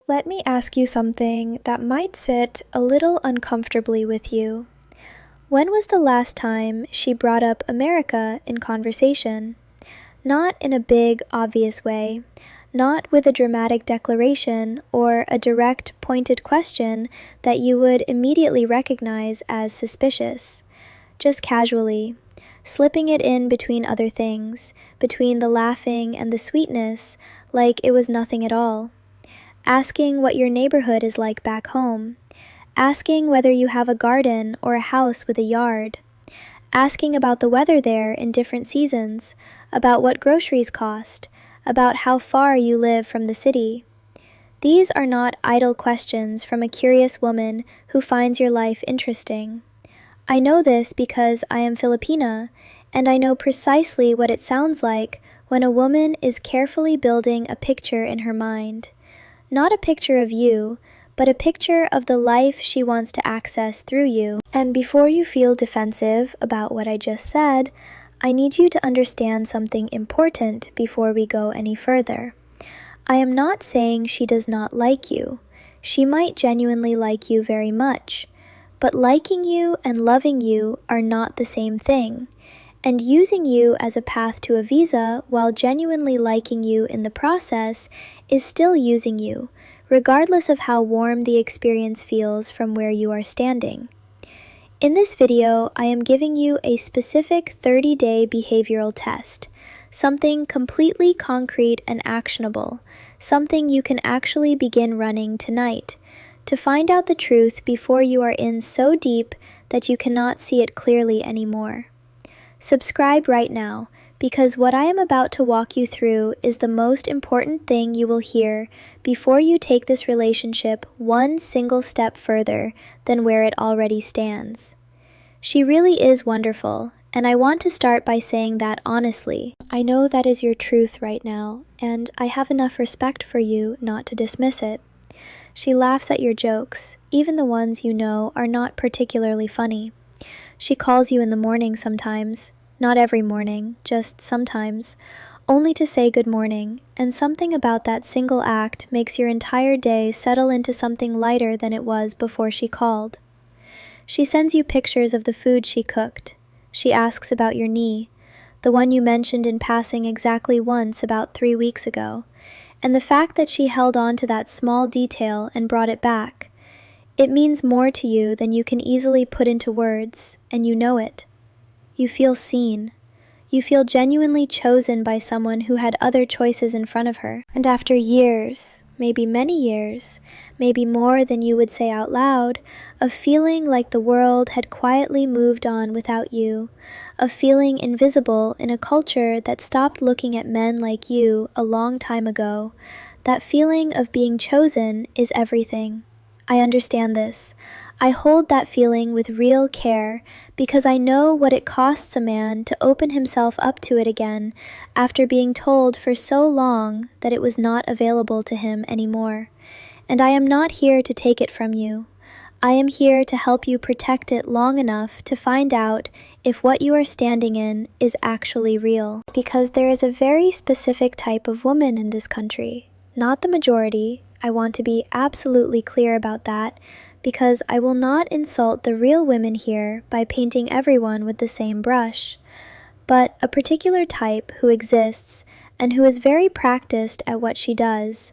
Let me ask you something that might sit a little uncomfortably with you. When was the last time she brought up America in conversation? Not in a big, obvious way, not with a dramatic declaration or a direct, pointed question that you would immediately recognize as suspicious. Just casually, slipping it in between other things, between the laughing and the sweetness, like it was nothing at all. Asking what your neighborhood is like back home. Asking whether you have a garden or a house with a yard. Asking about the weather there in different seasons, about what groceries cost, about how far you live from the city. These are not idle questions from a curious woman who finds your life interesting. I know this because I am Filipina, and I know precisely what it sounds like when a woman is carefully building a picture in her mind. Not a picture of you, but a picture of the life she wants to access through you. And before you feel defensive about what I just said, I need you to understand something important before we go any further. I am not saying she does not like you. She might genuinely like you very much. But liking you and loving you are not the same thing. And using you as a path to a visa while genuinely liking you in the process is still using you, regardless of how warm the experience feels from where you are standing. In this video, I am giving you a specific 30-day behavioral test, something completely concrete and actionable, something you can actually begin running tonight, to find out the truth before you are in so deep that you cannot see it clearly anymore. Subscribe right now, because what I am about to walk you through is the most important thing you will hear before you take this relationship one single step further than where it already stands. She really is wonderful, and I want to start by saying that honestly. I know that is your truth right now, and I have enough respect for you not to dismiss it. She laughs at your jokes, even the ones you know are not particularly funny. She calls you in the morning sometimes, not every morning, just sometimes, only to say good morning, and something about that single act makes your entire day settle into something lighter than it was before she called. She sends you pictures of the food she cooked. She asks about your knee, the one you mentioned in passing exactly once about 3 weeks ago, and the fact that she held on to that small detail and brought it back. It means more to you than you can easily put into words, and you know it. You feel seen. You feel genuinely chosen by someone who had other choices in front of her. And after years, maybe many years, maybe more than you would say out loud, of feeling like the world had quietly moved on without you, of feeling invisible in a culture that stopped looking at men like you a long time ago, that feeling of being chosen is everything. I understand this. I hold that feeling with real care because I know what it costs a man to open himself up to it again after being told for so long that it was not available to him anymore. And I am not here to take it from you. I am here to help you protect it long enough to find out if what you are standing in is actually real. Because there is a very specific type of woman in this country, not the majority. I want to be absolutely clear about that, because I will not insult the real women here by painting everyone with the same brush, but a particular type who exists and who is very practiced at what she does,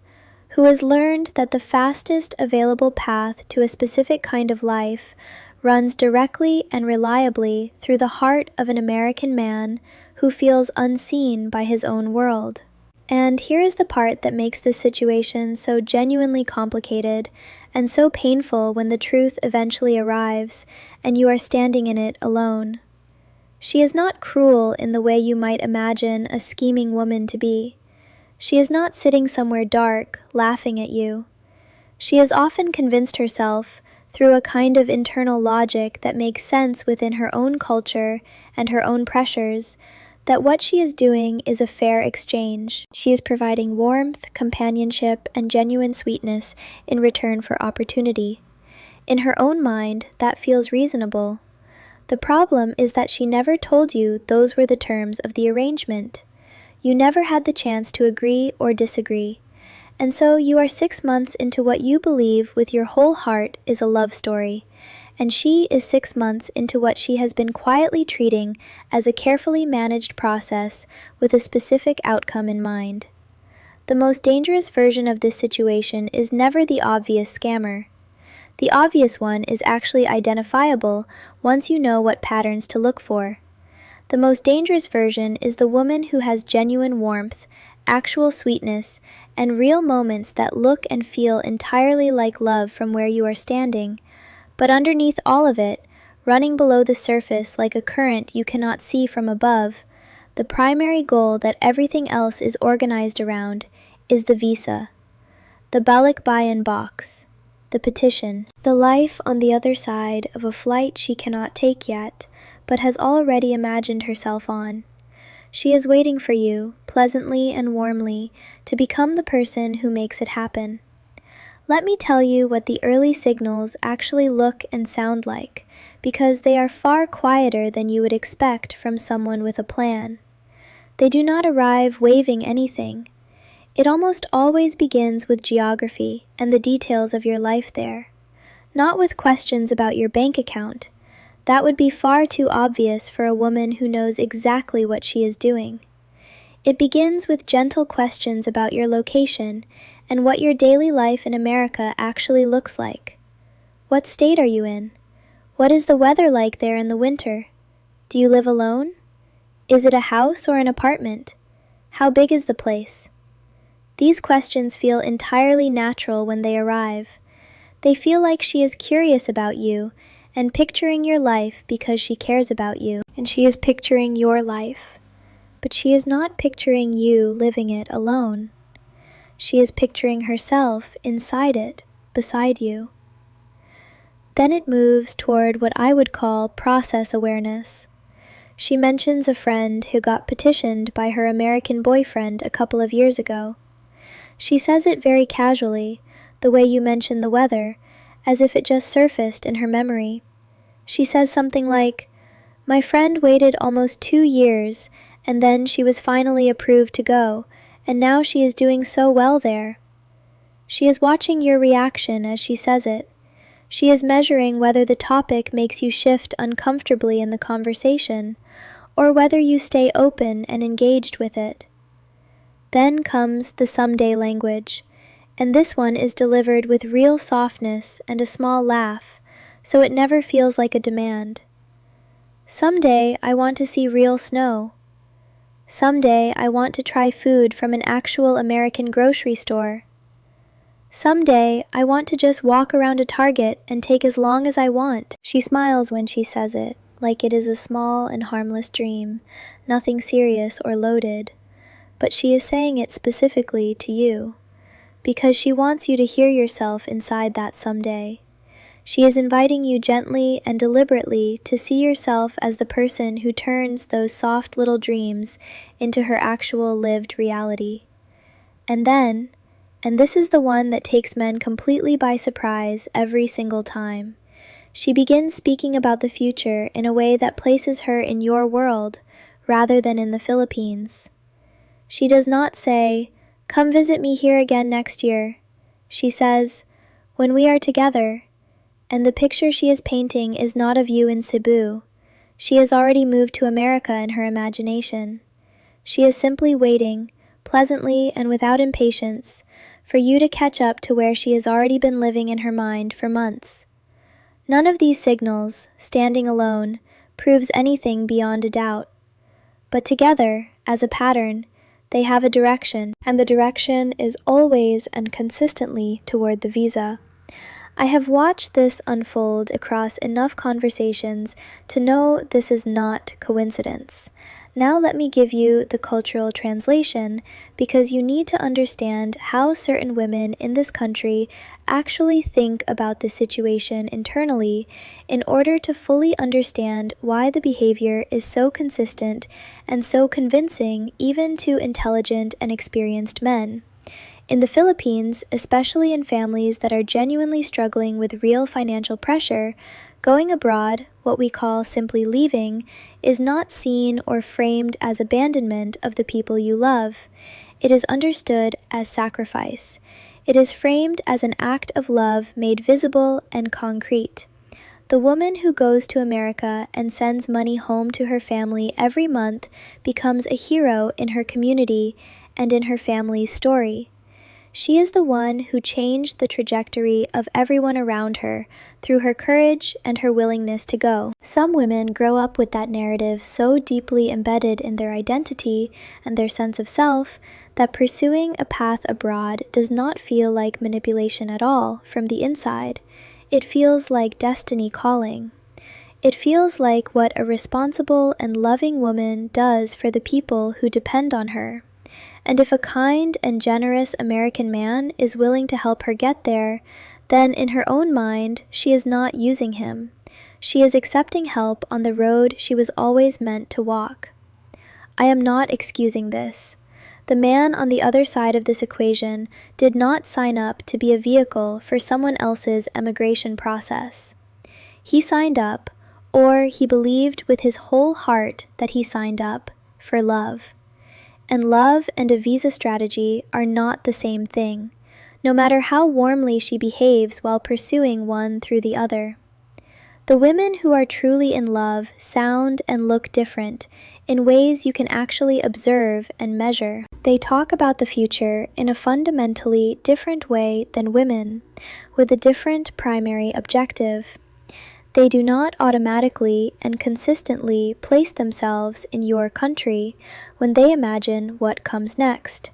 who has learned that the fastest available path to a specific kind of life runs directly and reliably through the heart of an American man who feels unseen by his own world. And here is the part that makes this situation so genuinely complicated and so painful when the truth eventually arrives and you are standing in it alone. She is not cruel in the way you might imagine a scheming woman to be. She is not sitting somewhere dark, laughing at you. She has often convinced herself, through a kind of internal logic that makes sense within her own culture and her own pressures, that what she is doing is a fair exchange. She is providing warmth, companionship, and genuine sweetness in return for opportunity. In her own mind, that feels reasonable. The problem is that she never told you those were the terms of the arrangement. You never had the chance to agree or disagree. And so you are 6 months into what you believe with your whole heart is a love story, and she is 6 months into what she has been quietly treating as a carefully managed process with a specific outcome in mind. The most dangerous version of this situation is never the obvious scammer. The obvious one is actually identifiable once you know what patterns to look for. The most dangerous version is the woman who has genuine warmth, actual sweetness, and real moments that look and feel entirely like love from where you are standing, but underneath all of it, running below the surface like a current you cannot see from above, the primary goal that everything else is organized around is the visa, the balikbayan box, the petition, the life on the other side of a flight she cannot take yet, but has already imagined herself on. She is waiting for you, pleasantly and warmly, to become the person who makes it happen. Let me tell you what the early signals actually look and sound like, because they are far quieter than you would expect from someone with a plan. They do not arrive waving anything. It almost always begins with geography and the details of your life there, not with questions about your bank account. That would be far too obvious for a woman who knows exactly what she is doing. It begins with gentle questions about your location and what your daily life in America actually looks like. What state are you in? What is the weather like there in the winter? Do you live alone? Is it a house or an apartment? How big is the place? These questions feel entirely natural when they arrive. They feel like she is curious about you and picturing your life because she cares about you, and she is picturing your life. But she is not picturing you living it alone. She is picturing herself inside it, beside you. Then it moves toward what I would call process awareness. She mentions a friend who got petitioned by her American boyfriend a couple of years ago. She says it very casually, the way you mention the weather, as if it just surfaced in her memory. She says something like, "My friend waited almost 2 years, and then she was finally approved to go, and now she is doing so well there." She is watching your reaction as she says it. She is measuring whether the topic makes you shift uncomfortably in the conversation, or whether you stay open and engaged with it. Then comes the someday language, and this one is delivered with real softness and a small laugh, so it never feels like a demand. Someday I want to see real snow. Someday I want to try food from an actual American grocery store. Someday I want to just walk around a Target and take as long as I want. She smiles when she says it, like it is a small and harmless dream, nothing serious or loaded. But she is saying it specifically to you, because she wants you to hear yourself inside that someday. She is inviting you gently and deliberately to see yourself as the person who turns those soft little dreams into her actual lived reality. And then, and this is the one that takes men completely by surprise every single time, she begins speaking about the future in a way that places her in your world rather than in the Philippines. She does not say, "Come visit me here again next year." She says, "When we are together," and the picture she is painting is not of you in Cebu. She has already moved to America in her imagination. She is simply waiting, pleasantly and without impatience, for you to catch up to where she has already been living in her mind for months. None of these signals, standing alone, proves anything beyond a doubt. But together, as a pattern, they have a direction, and the direction is always and consistently toward the visa. I have watched this unfold across enough conversations to know this is not coincidence. Now let me give you the cultural translation, because you need to understand how certain women in this country actually think about the situation internally in order to fully understand why the behavior is so consistent and so convincing even to intelligent and experienced men. In the Philippines, especially in families that are genuinely struggling with real financial pressure, going abroad, what we call simply leaving, is not seen or framed as abandonment of the people you love. it is understood as sacrifice. It is framed as an act of love made visible and concrete. The woman who goes to America and sends money home to her family every month becomes a hero in her community and in her family's story. She is the one who changed the trajectory of everyone around her through her courage and her willingness to go. Some women grow up with that narrative so deeply embedded in their identity and their sense of self that pursuing a path abroad does not feel like manipulation at all from the inside. It feels like destiny calling. It feels like what a responsible and loving woman does for the people who depend on her. And if a kind and generous American man is willing to help her get there, then in her own mind, she is not using him. She is accepting help on the road she was always meant to walk. I am not excusing this. The man on the other side of this equation did not sign up to be a vehicle for someone else's emigration process. He signed up, or he believed with his whole heart that he signed up, for love. And love and a visa strategy are not the same thing, no matter how warmly she behaves while pursuing one through the other. The women who are truly in love sound and look different in ways you can actually observe and measure. They talk about the future in a fundamentally different way than women, with a different primary objective. They do not automatically and consistently place themselves in your country when they imagine what comes next.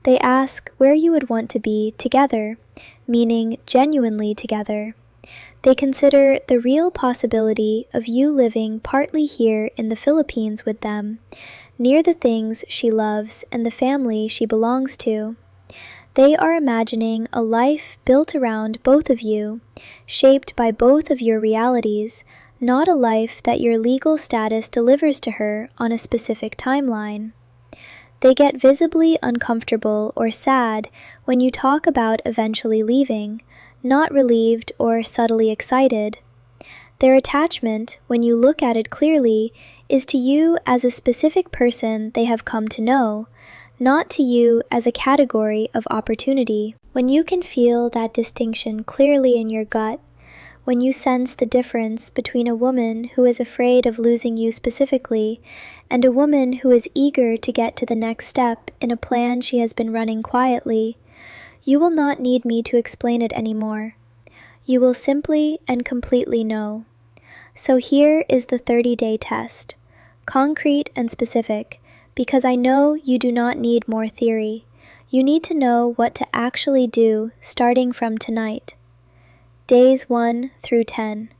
They ask where you would want to be together, meaning genuinely together. They consider the real possibility of you living partly here in the Philippines with them, near the things she loves and the family she belongs to. They are imagining a life built around both of you, shaped by both of your realities, not a life that your legal status delivers to her on a specific timeline. They get visibly uncomfortable or sad when you talk about eventually leaving, not relieved or subtly excited. Their attachment, when you look at it clearly, is to you as a specific person they have come to know, not to you as a category of opportunity. When you can feel that distinction clearly in your gut, when you sense the difference between a woman who is afraid of losing you specifically and a woman who is eager to get to the next step in a plan she has been running quietly, you will not need me to explain it anymore. You will simply and completely know. So here is the 30-day test, concrete and specific, because I know you do not need more theory. You need to know what to actually do starting from tonight. Days 1 through 10.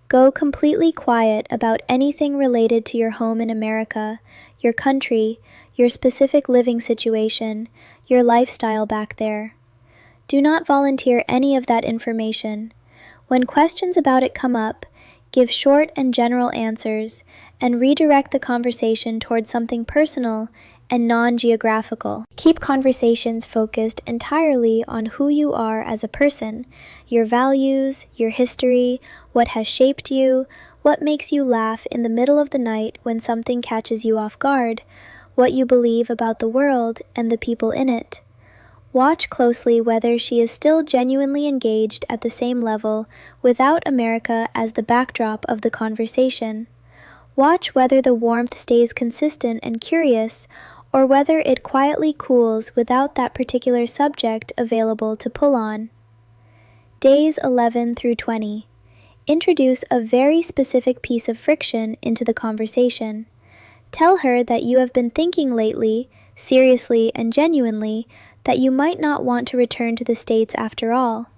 Go completely quiet about anything related to your home in America, your country, your specific living situation, your lifestyle back there. Do not volunteer any of that information. When questions about it come up, give short and general answers, and redirect the conversation towards something personal and non-geographical. Keep conversations focused entirely on who you are as a person, your values, your history, what has shaped you, what makes you laugh in the middle of the night when something catches you off guard, what you believe about the world and the people in it. Watch closely whether she is still genuinely engaged at the same level without America as the backdrop of the conversation. Watch whether the warmth stays consistent and curious, or whether it quietly cools without that particular subject available to pull on. Days 11 through 20. Introduce a very specific piece of friction into the conversation. Tell her that you have been thinking lately, seriously and genuinely, that you might not want to return to the States after all,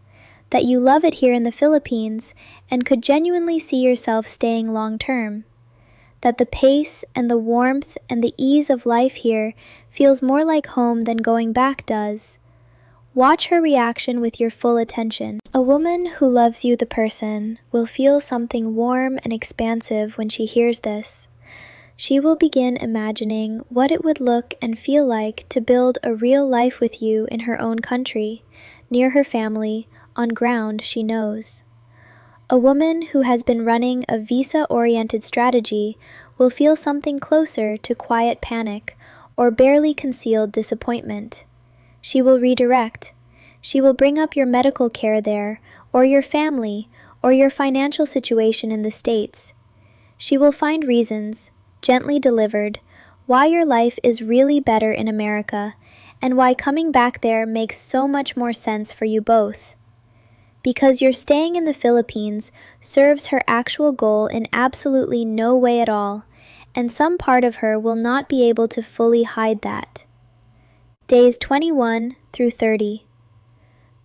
that you love it here in the Philippines and could genuinely see yourself staying long-term, that the pace and the warmth and the ease of life here feels more like home than going back does. Watch her reaction with your full attention. A woman who loves you the person will feel something warm and expansive when she hears this. She will begin imagining what it would look and feel like to build a real life with you in her own country, near her family, on ground she knows. A woman who has been running a visa-oriented strategy will feel something closer to quiet panic, or barely concealed disappointment. She will redirect. She will bring up your medical care there, or your family, or your financial situation in the States. She will find reasons, gently delivered, why your life is really better in America, and why coming back there makes so much more sense for you both. Because your staying in the Philippines serves her actual goal in absolutely no way at all, and some part of her will not be able to fully hide that. Days 21 through 30.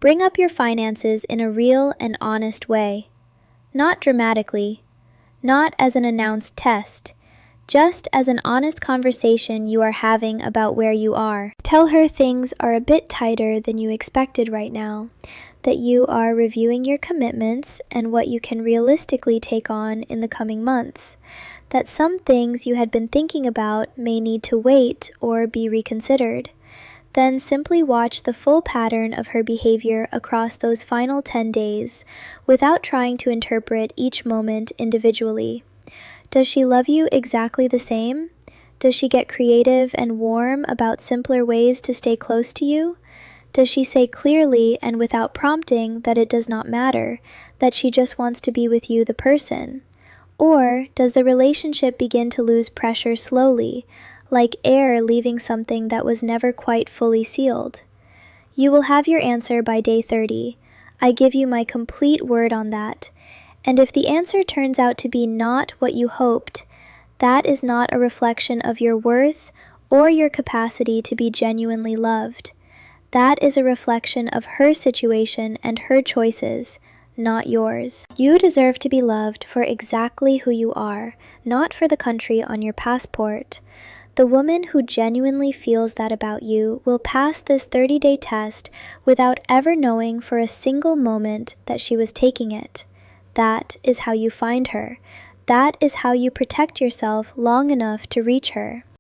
Bring up your finances in a real and honest way. Not dramatically, not as an announced test, just as an honest conversation you are having about where you are. Tell her things are a bit tighter than you expected right now, that you are reviewing your commitments and what you can realistically take on in the coming months, that some things you had been thinking about may need to wait or be reconsidered. Then simply watch the full pattern of her behavior across those final 10 days, without trying to interpret each moment individually. Does she love you exactly the same? Does she get creative and warm about simpler ways to stay close to you? Does she say clearly and without prompting that it does not matter, that she just wants to be with you, the person? Or does the relationship begin to lose pressure slowly, like air leaving something that was never quite fully sealed? You will have your answer by day 30. I give you my complete word on that. And if the answer turns out to be not what you hoped, that is not a reflection of your worth or your capacity to be genuinely loved. That is a reflection of her situation and her choices, not yours. You deserve to be loved for exactly who you are, not for the country on your passport. The woman who genuinely feels that about you will pass this 30-day test without ever knowing for a single moment that she was taking it. That is how you find her. That is how you protect yourself long enough to reach her.